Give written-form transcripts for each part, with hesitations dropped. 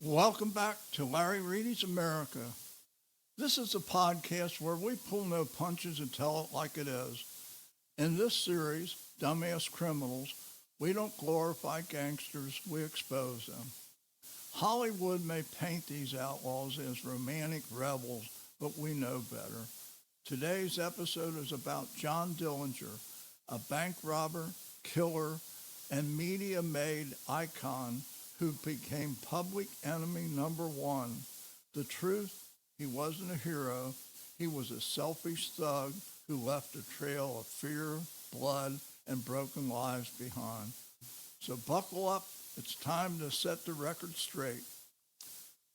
Welcome back to Larry Reidy's America. This is a podcast where we pull no punches and tell it like it is. In this series, Dumbass Criminals, we don't glorify gangsters, we expose them. Hollywood may paint these outlaws as romantic rebels, but we know better. Today's episode is about John Dillinger, a bank robber, killer, and media-made icon who became public enemy number one. The truth, he wasn't a hero. He was a selfish thug who left a trail of fear, blood, and broken lives behind. So buckle up. It's time to set the record straight.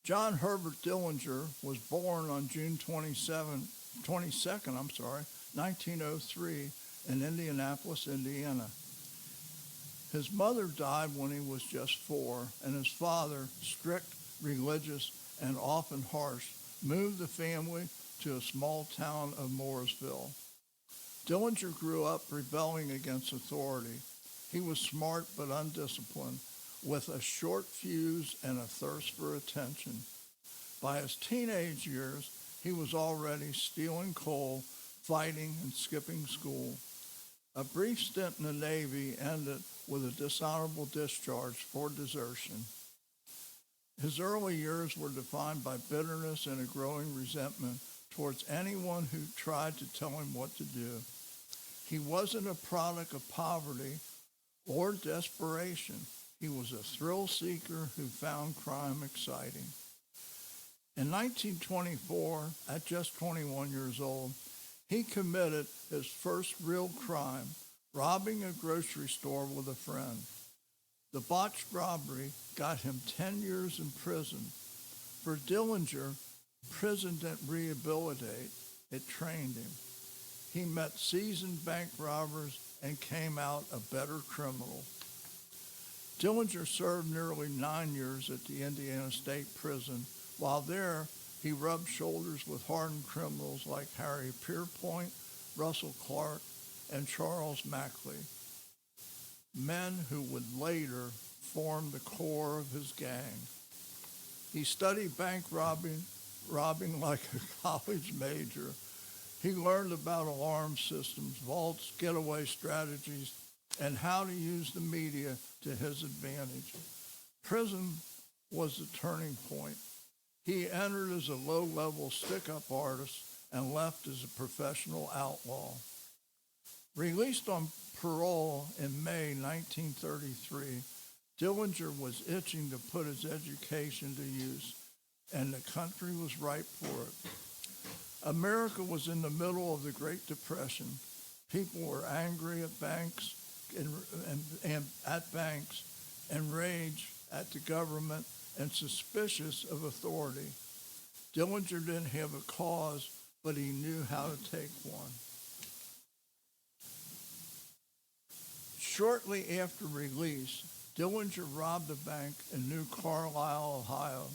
John Herbert Dillinger was born on June 22nd, 1903 in Indianapolis, Indiana. His mother died when he was just 4, and his father, strict, religious, and often harsh, moved the family to a small town of Mooresville. Dillinger grew up rebelling against authority. He was smart but undisciplined, with a short fuse and a thirst for attention. By his teenage years, he was already stealing coal, fighting, and skipping school. A brief stint in the Navy ended with a dishonorable discharge for desertion. His early years were defined by bitterness and a growing resentment towards anyone who tried to tell him what to do. He wasn't a product of poverty or desperation. He was a thrill seeker who found crime exciting. In 1924, at just 21 years old, he committed his first real crime, robbing a grocery store with a friend. The botched robbery got him 10 years in prison. For Dillinger, prison didn't rehabilitate, it trained him. He met seasoned bank robbers and came out a better criminal. Dillinger served nearly 9 years at the Indiana State Prison. While there, he rubbed shoulders with hardened criminals like Harry Pierpoint, Russell Clark, and Charles Mackley, men who would later form the core of his gang. He studied bank robbing like a college major. He learned about alarm systems, vaults, getaway strategies, and how to use the media to his advantage. Prison was the turning point. He entered as a low-level stick-up artist and left as a professional outlaw. Released on parole in May 1933, Dillinger was itching to put his education to use, and the country was ripe for it. America was in the middle of the Great Depression. People were angry at banks and rage at the government and suspicious of authority. Dillinger didn't have a cause, but he knew how to take one. Shortly after release, Dillinger robbed a bank in New Carlisle, Ohio.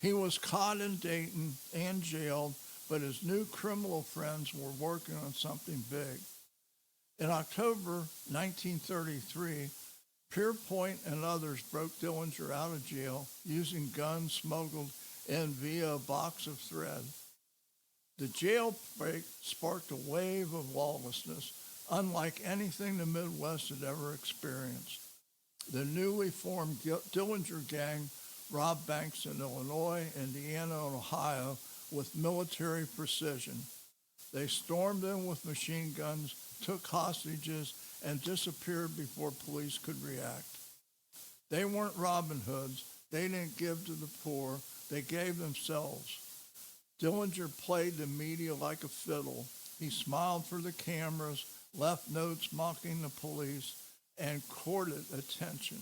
He was caught in Dayton and jailed, but his new criminal friends were working on something big. In October 1933, Pierpoint and others broke Dillinger out of jail using guns smuggled in via a box of thread. The jailbreak sparked a wave of lawlessness, unlike anything the Midwest had ever experienced. The newly formed Dillinger gang robbed banks in Illinois, Indiana, and Ohio with military precision. They stormed in with machine guns, took hostages, and disappeared before police could react. They weren't Robin Hoods. They didn't give to the poor. They gave themselves. Dillinger played the media like a fiddle. He smiled for the cameras, left notes mocking the police, and courted attention.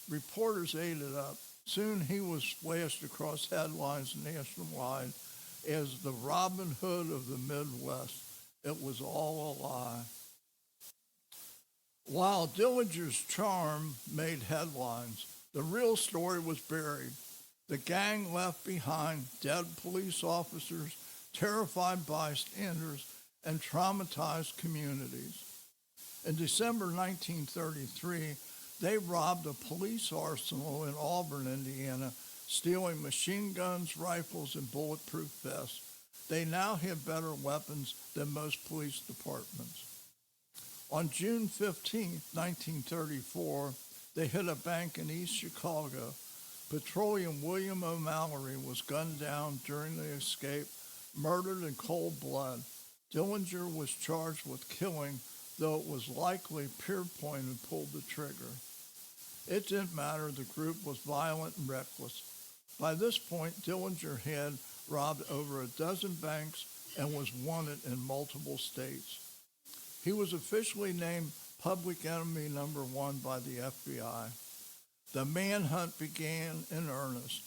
Reporters ate it up. Soon he was splashed across headlines nationwide as the Robin Hood of the Midwest. It was all a lie. While Dillinger's charm made headlines, the real story was buried. The gang left behind dead police officers, terrified bystanders, and traumatized communities. In December 1933, they robbed a police arsenal in Auburn, Indiana, stealing machine guns, rifles, and bulletproof vests. They now have better weapons than most police departments. On June 15, 1934, they hit a bank in East Chicago. Patrolman William O'Mallory was gunned down during the escape, murdered in cold blood. Dillinger was charged with killing, though it was likely Pierpoint who pulled the trigger. It didn't matter, the group was violent and reckless. By this point, Dillinger had robbed over a dozen banks and was wanted in multiple states. He was officially named Public Enemy Number 1 by the FBI. The manhunt began in earnest.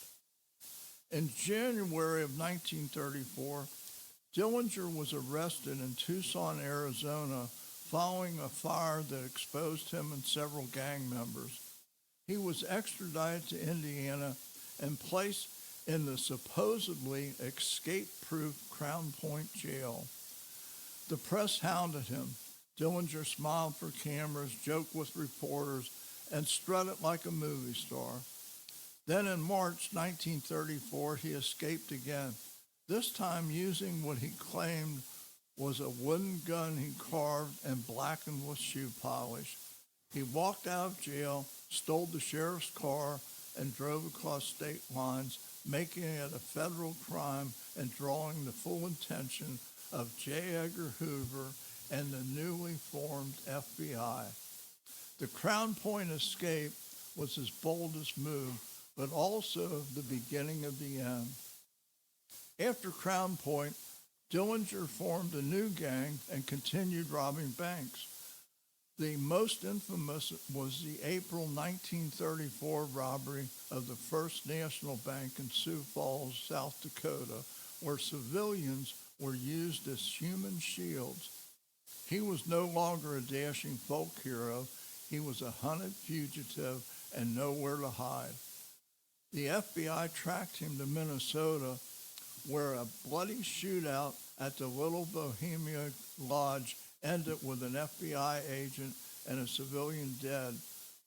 In January of 1934, Dillinger was arrested in Tucson, Arizona, following a fire that exposed him and several gang members. He was extradited to Indiana and placed in the supposedly escape-proof Crown Point jail. The press hounded him. Dillinger smiled for cameras, joked with reporters, and strutted like a movie star. Then in March 1934, he escaped again, this time using what he claimed was a wooden gun he carved and blackened with shoe polish. He walked out of jail, stole the sheriff's car, and drove across state lines, making it a federal crime and drawing the full attention of J. Edgar Hoover and the newly formed FBI. The Crown Point escape was his boldest move, but also the beginning of the end. After Crown Point, Dillinger formed a new gang and continued robbing banks. The most infamous was the April 1934 robbery of the First National Bank in Sioux Falls, South Dakota, where civilians were used as human shields. He was no longer a dashing folk hero. He was a hunted fugitive and nowhere to hide. The FBI tracked him to Minnesota, where a bloody shootout at the Little Bohemia Lodge ended with an FBI agent and a civilian dead,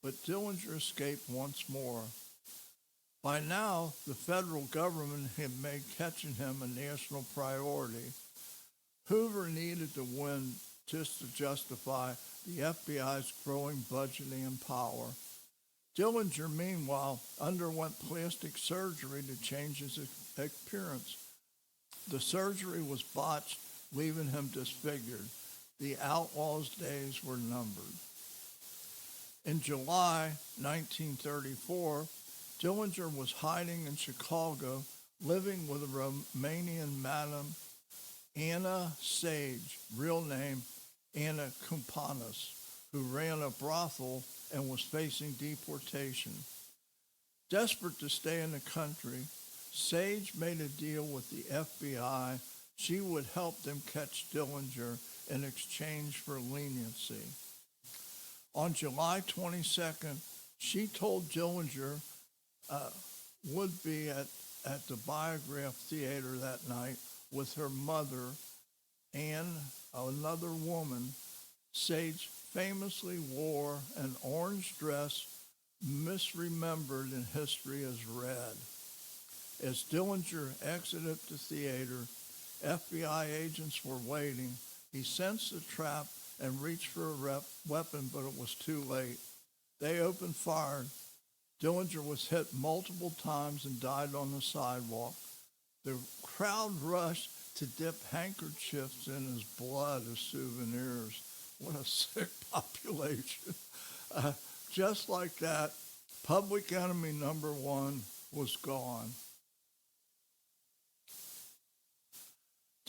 but Dillinger escaped once more. By now, the federal government had made catching him a national priority. Hoover needed to win just to justify the FBI's growing budgeting and power. Dillinger, meanwhile, underwent plastic surgery to change his appearance. The surgery was botched, leaving him disfigured. The outlaw's days were numbered. In July 1934, Dillinger was hiding in Chicago, living with a Romanian Madam Anna Sage, real name Anna Kumpanis, who ran a brothel and was facing deportation. Desperate to stay in the country, Sage made a deal with the FBI. She would help them catch Dillinger in exchange for leniency. On July 22nd, she told Dillinger would be at the Biograph Theater that night with her mother and another woman. Sage famously wore an orange dress misremembered in history as red. As Dillinger exited the theater, FBI agents were waiting. He sensed the trap and reached for a weapon, but it was too late. They opened fire. Dillinger was hit multiple times and died on the sidewalk. The crowd rushed to dip handkerchiefs in his blood as souvenirs. What a sick population. Just like that, Public Enemy Number 1 was gone.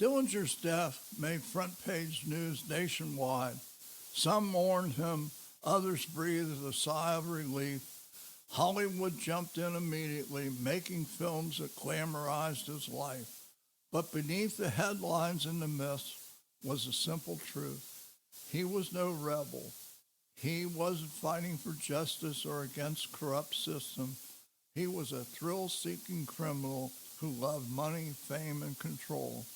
Dillinger's death made front-page news nationwide. Some mourned him, others breathed a sigh of relief. Hollywood jumped in immediately, making films that glamorized his life. But beneath the headlines and the myths was a simple truth. He was no rebel. He wasn't fighting for justice or against corrupt system. He was a thrill-seeking criminal who loved money, fame, and control.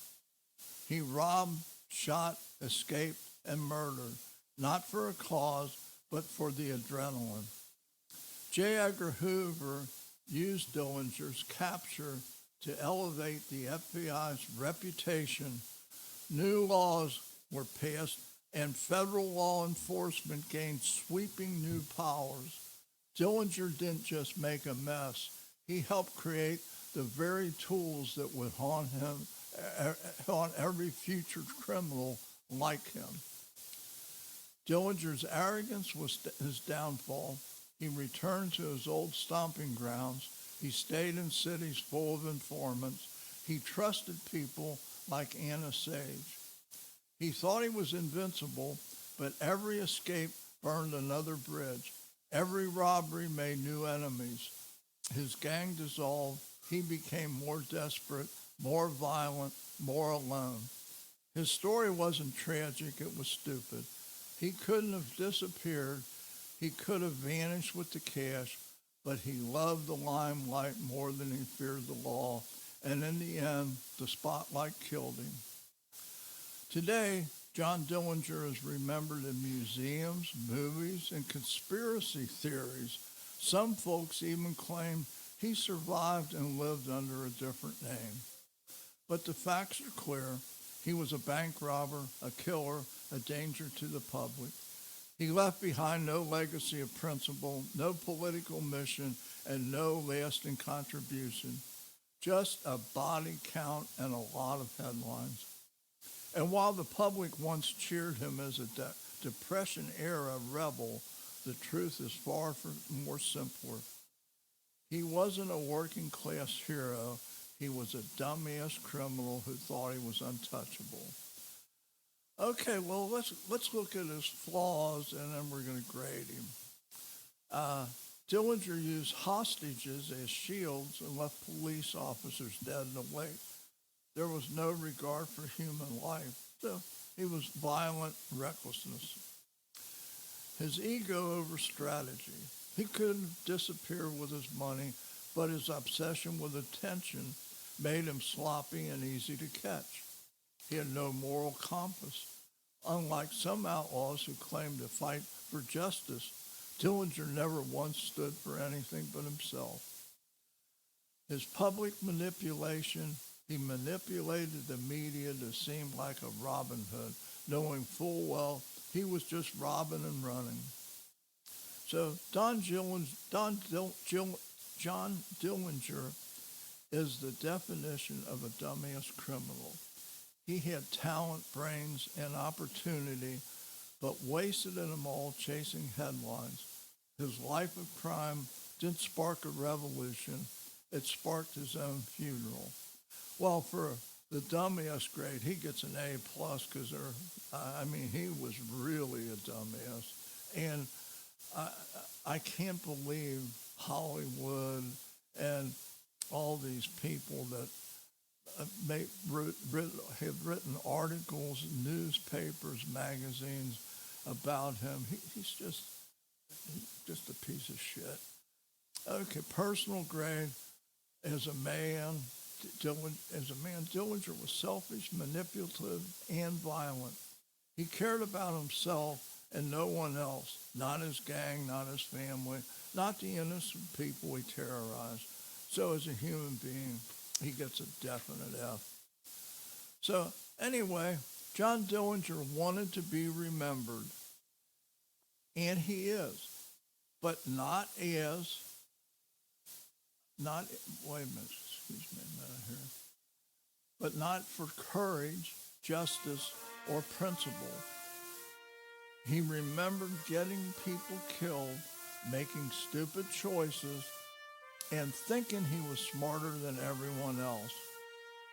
He robbed, shot, escaped, and murdered, not for a cause, but for the adrenaline. J. Edgar Hoover used Dillinger's capture to elevate the FBI's reputation. New laws were passed, and federal law enforcement gained sweeping new powers. Dillinger didn't just make a mess. He helped create the very tools that would haunt every future criminal like him. Dillinger's arrogance was his downfall. He returned to his old stomping grounds. He stayed in cities full of informants. He trusted people like Anna Sage. He thought he was invincible, but every escape burned another bridge. Every robbery made new enemies. His gang dissolved. He became more desperate, more violent, more alone. His story wasn't tragic, it was stupid. He couldn't have disappeared. He could have vanished with the cash, but he loved the limelight more than he feared the law. And in the end, the spotlight killed him. Today, John Dillinger is remembered in museums, movies, and conspiracy theories. Some folks even claim he survived and lived under a different name. But the facts are clear. He was a bank robber, a killer, a danger to the public. He left behind no legacy of principle, no political mission, and no lasting contribution. Just a body count and a lot of headlines. And while the public once cheered him as a Depression-era rebel, the truth is far more simpler. He wasn't a working-class hero. He was a dumbass criminal who thought he was untouchable. Okay, well, let's look at his flaws, and then we're going to grade him. Dillinger used hostages as shields and left police officers dead in the lake. There was no regard for human life, so he was violent recklessness. His ego over strategy. He couldn't disappear with his money, but his obsession with attention made him sloppy and easy to catch. He had no moral compass. Unlike some outlaws who claimed to fight for justice, Dillinger never once stood for anything but himself. His public manipulation, he manipulated the media to seem like a Robin Hood, knowing full well he was just robbing and running. So John Dillinger is the definition of a dumbass criminal. He had talent, brains, and opportunity, but wasted them all chasing headlines. His life of crime didn't spark a revolution. It sparked his own funeral. Well, for the dumbass grade, he gets an A+, because he was really a dumbass. And I can't believe Hollywood and all these people that have written articles, newspapers, magazines about him. He's just a piece of shit. Okay, personal grade. As a man, Dillinger was selfish, manipulative, and violent. He cared about himself and no one else, not his gang, not his family, not the innocent people he terrorized. So as a human being, he gets a definite F. So anyway, John Dillinger wanted to be remembered, and he is, but not as, wait a minute, excuse me a minute here, but not for courage, justice, or principle. He remembered getting people killed, making stupid choices, and thinking he was smarter than everyone else.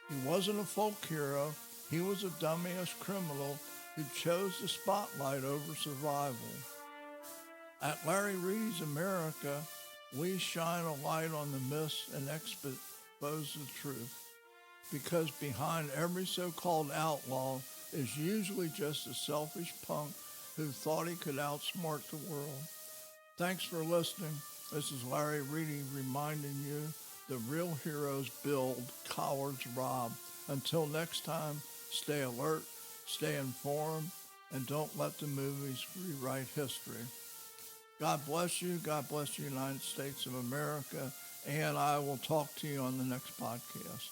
He wasn't a folk hero. He was a dumbass criminal who chose the spotlight over survival. At Larry Reidy's America, we shine a light on the myths and expose the truth, because behind every so-called outlaw is usually just a selfish punk who thought he could outsmart the world. Thanks for listening. This is Larry Reidy reminding you the real heroes build, cowards rob. Until next time, stay alert, stay informed, and don't let the movies rewrite history. God bless you. God bless the United States of America. And I will talk to you on the next podcast.